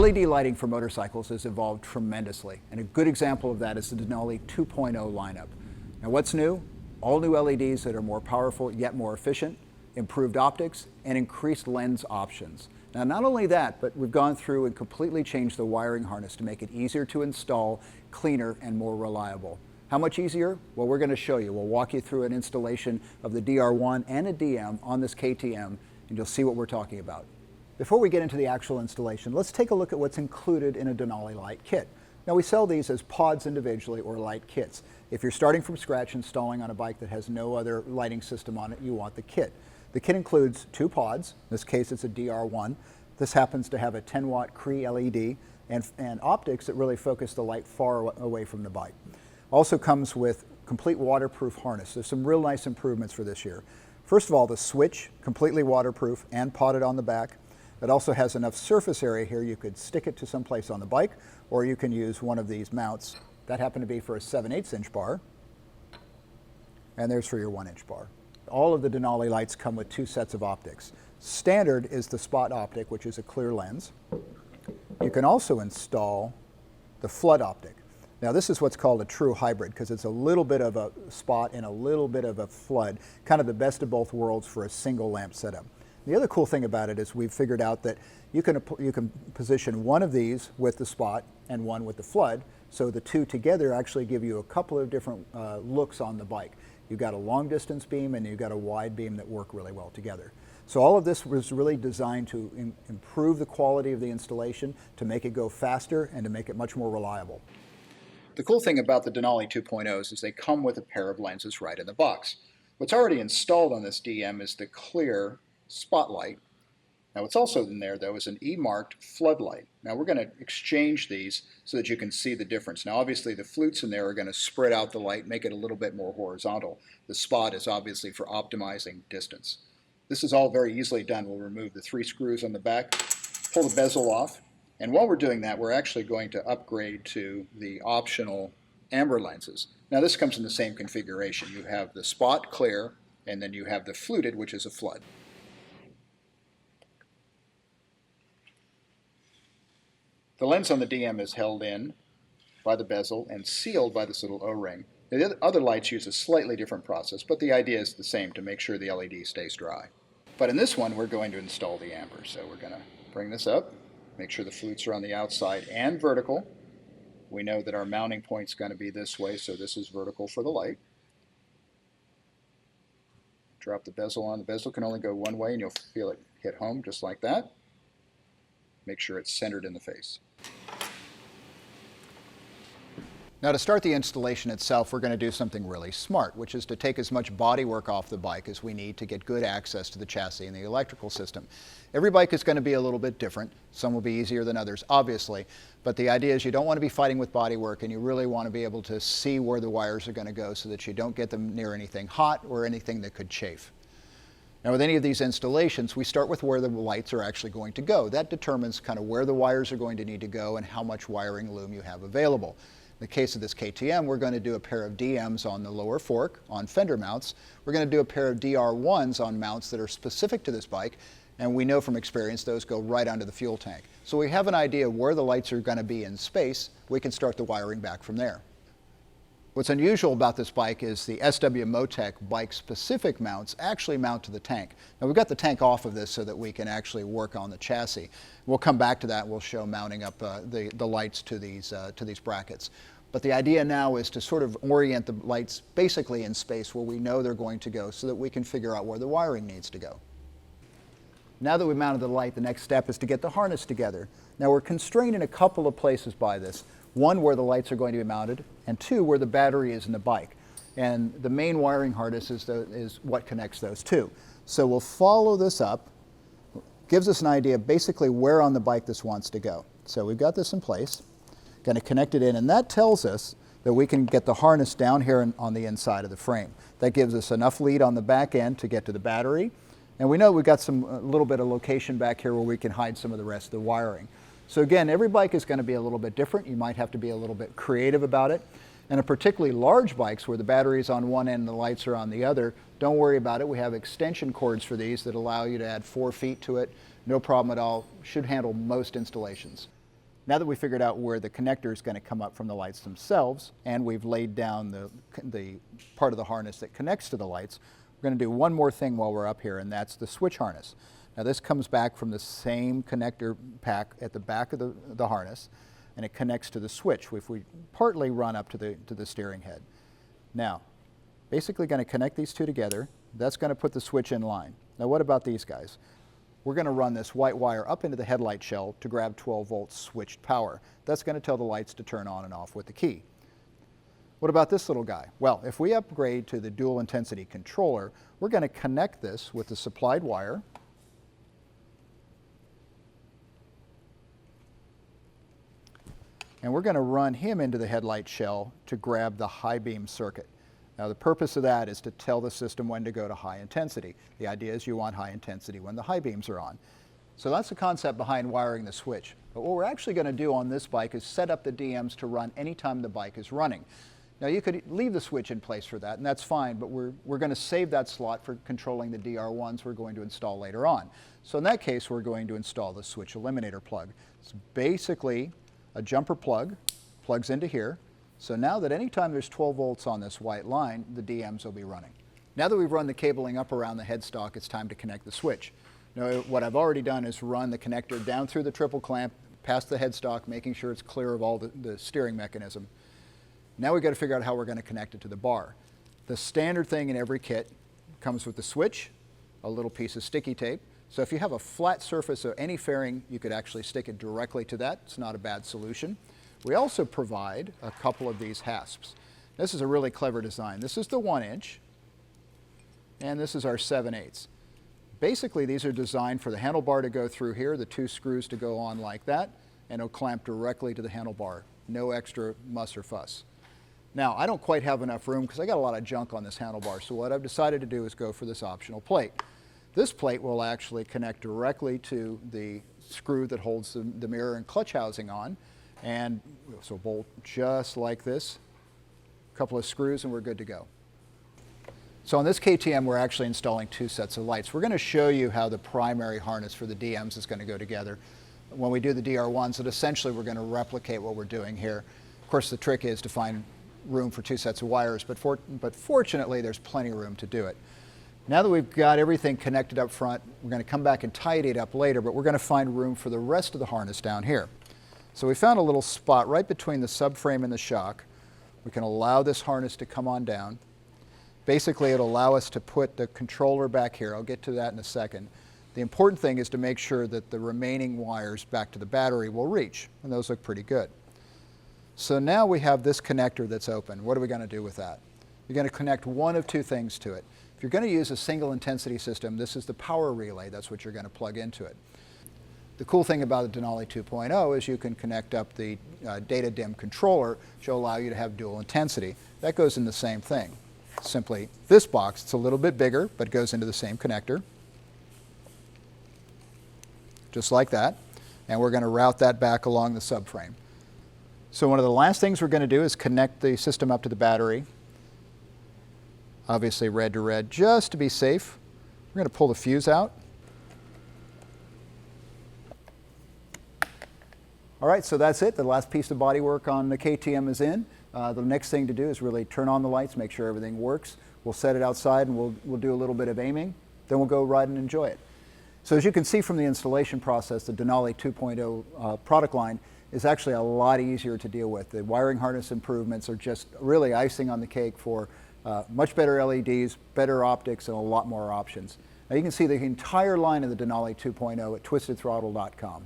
LED lighting for motorcycles has evolved tremendously, and a good example of that is the DENALI 2.0 lineup. Now what's new? All new LEDs that are more powerful yet more efficient, improved optics, and increased lens options. Now not only that, but we've gone through and completely changed the wiring harness to make it easier to install, cleaner, and more reliable. How much easier? Well, we're going to show you. We'll walk you through an installation of the DR1 and a DM on this KTM, and you'll see what we're talking about. Before we get into the actual installation, let's take a look at what's included in a DENALI light kit. Now we sell these as pods individually or light kits. If you're starting from scratch installing on a bike that has no other lighting system on it, you want the kit. The kit includes 2 pods. In this case it's a DR1. This happens to have a 10-watt Cree LED and optics that really focus the light far away from the bike. Also comes with complete waterproof harness. There's some real nice improvements for this year. First of all, the switch, completely waterproof and potted on the back. It also has enough surface area here you could stick it to someplace on the bike, or you can use one of these mounts. That happened to be for a 7/8 inch bar, and there's for your 1-inch bar. All of the DENALI lights come with 2 sets of optics. Standard is the Spot Optic, which is a clear lens. You can also install the Flood Optic. Now this is what's called a true hybrid because it's a little bit of a spot and a little bit of a flood, kind of the best of both worlds for a single lamp setup. The other cool thing about it is we've figured out that you can position one of these with the spot and one with the flood, so the 2 together actually give you a couple of different looks on the bike. You've got a long distance beam and you've got a wide beam that work really well together. So all of this was really designed to improve the quality of the installation, to make it go faster and to make it much more reliable. The cool thing about the DENALI 2.0s is they come with a pair of lenses right in the box. What's already installed on this DM is the clear spotlight. Now what's also in there though is an E-marked floodlight. Now we're going to exchange these so that you can see the difference. Now obviously the flutes in there are going to spread out the light, make it a little bit more horizontal. The spot is obviously for optimizing distance. This is all very easily done. We'll remove the 3 screws on the back, pull the bezel off, and while we're doing that we're actually going to upgrade to the optional amber lenses. Now this comes in the same configuration. You have the spot clear and then you have the fluted, which is a flood. The lens on the DM is held in by the bezel and sealed by this little O-ring. The other lights use a slightly different process, but the idea is the same, to make sure the LED stays dry. But in this one, we're going to install the amber. So we're going to bring this up, make sure the flutes are on the outside and vertical. We know that our mounting point is going to be this way, so this is vertical for the light. Drop the bezel on. The bezel can only go one way, and you'll feel it hit home just like that. Make sure it's centered in the face. Now to start the installation itself, we're going to do something really smart, which is to take as much bodywork off the bike as we need to get good access to the chassis and the electrical system. Every bike is going to be a little bit different. Some will be easier than others, obviously, but the idea is you don't want to be fighting with bodywork, and you really want to be able to see where the wires are going to go so that you don't get them near anything hot or anything that could chafe. Now with any of these installations, we start with where the lights are actually going to go. That determines kind of where the wires are going to need to go and how much wiring loom you have available. In the case of this KTM, we're going to do a pair of DMs on the lower fork on fender mounts. We're going to do a pair of DR1s on mounts that are specific to this bike, and we know from experience those go right onto the fuel tank. So we have an idea of where the lights are going to be in space. We can start the wiring back from there. What's unusual about this bike is the SW Motec bike-specific mounts actually mount to the tank. Now we've got the tank off of this so that we can actually work on the chassis. We'll come back to that. We'll show mounting up the lights to these brackets. But the idea now is to sort of orient the lights basically in space where we know they're going to go so that we can figure out where the wiring needs to go. Now that we've mounted the light, the next step is to get the harness together. Now we're constrained in a couple of places by this. One, where the lights are going to be mounted, and 2, where the battery is in the bike. And the main wiring harness is what connects those 2. So we'll follow this up. Gives us an idea basically where on the bike this wants to go. So we've got this in place, going to connect it in, and that tells us that we can get the harness down here on the inside of the frame. That gives us enough lead on the back end to get to the battery, and we know we've got a little bit of location back here where we can hide some of the rest of the wiring. So again, every bike is going to be a little bit different. You might have to be a little bit creative about it. And in particularly large bikes where the battery is on one end and the lights are on the other, don't worry about it. We have extension cords for these that allow you to add 4 feet to it. No problem at all. Should handle most installations. Now that we figured out where the connector is going to come up from the lights themselves, and we've laid down the part of the harness that connects to the lights, we're going to do one more thing while we're up here, and that's the switch harness. Now this comes back from the same connector pack at the back of the harness, and it connects to the switch, which we partly run up to the steering head. Now, basically going to connect these two together. That's going to put the switch in line. Now what about these guys? We're going to run this white wire up into the headlight shell to grab 12 volts switched power. That's going to tell the lights to turn on and off with the key. What about this little guy? Well, if we upgrade to the dual intensity controller, we're going to connect this with the supplied wire. And we're going to run him into the headlight shell to grab the high beam circuit. Now the purpose of that is to tell the system when to go to high intensity. The idea is you want high intensity when the high beams are on. So that's the concept behind wiring the switch. But what we're actually going to do on this bike is set up the DMs to run anytime the bike is running. Now you could leave the switch in place for that, and that's fine, but we're going to save that slot for controlling the DR1s we're going to install later on. So in that case, we're going to install the switch eliminator plug. It's basically a jumper plug, plugs into here. So now that anytime there's 12 volts on this white line, the DMs will be running. Now that we've run the cabling up around the headstock, it's time to connect the switch. Now what I've already done is run the connector down through the triple clamp, past the headstock, making sure it's clear of all the steering mechanism. Now we've got to figure out how we're going to connect it to the bar. The standard thing in every kit comes with the switch, a little piece of sticky tape. So if you have a flat surface or any fairing, you could actually stick it directly to that. It's not a bad solution. We also provide a couple of these hasps. This is a really clever design. This is the 1-inch, and this is our 7/8. Basically, these are designed for the handlebar to go through here, the 2 screws to go on like that, and it'll clamp directly to the handlebar. No extra muss or fuss. Now, I don't quite have enough room because I got a lot of junk on this handlebar, so what I've decided to do is go for this optional plate. This plate will actually connect directly to the screw that holds the mirror and clutch housing on. And so bolt just like this, a couple of screws, and we're good to go. So on this KTM, we're actually installing 2 sets of lights. We're going to show you how the primary harness for the DMs is going to go together. When we do the DR1s, that essentially we're going to replicate what we're doing here. Of course, the trick is to find room for 2 sets of wires, but fortunately, there's plenty of room to do it. Now that we've got everything connected up front, we're going to come back and tidy it up later, but we're going to find room for the rest of the harness down here. So we found a little spot right between the subframe and the shock. We can allow this harness to come on down. Basically, it'll allow us to put the controller back here. I'll get to that in a second. The important thing is to make sure that the remaining wires back to the battery will reach, and those look pretty good. So now we have this connector that's open. What are we going to do with that? You're going to connect one of 2 things to it. If you're going to use a single intensity system, this is the power relay. That's what you're going to plug into it. The cool thing about the Denali 2.0 is you can connect up the data DIM controller, which will allow you to have dual intensity. That goes in the same thing. Simply this box, it's a little bit bigger, but goes into the same connector. Just like that. And we're going to route that back along the subframe. So one of the last things we're going to do is connect the system up to the battery. Obviously red to red, just to be safe. We're going to pull the fuse out. All right, so that's it. The last piece of bodywork on the KTM is in. The next thing to do is really turn on the lights, make sure everything works. We'll set it outside and we'll do a little bit of aiming. Then we'll go ride and enjoy it. So as you can see from the installation process, the Denali 2.0 product line is actually a lot easier to deal with. The wiring harness improvements are just really icing on the cake for much better LEDs, better optics, and a lot more options. Now you can see the entire line of the Denali 2.0 at TwistedThrottle.com.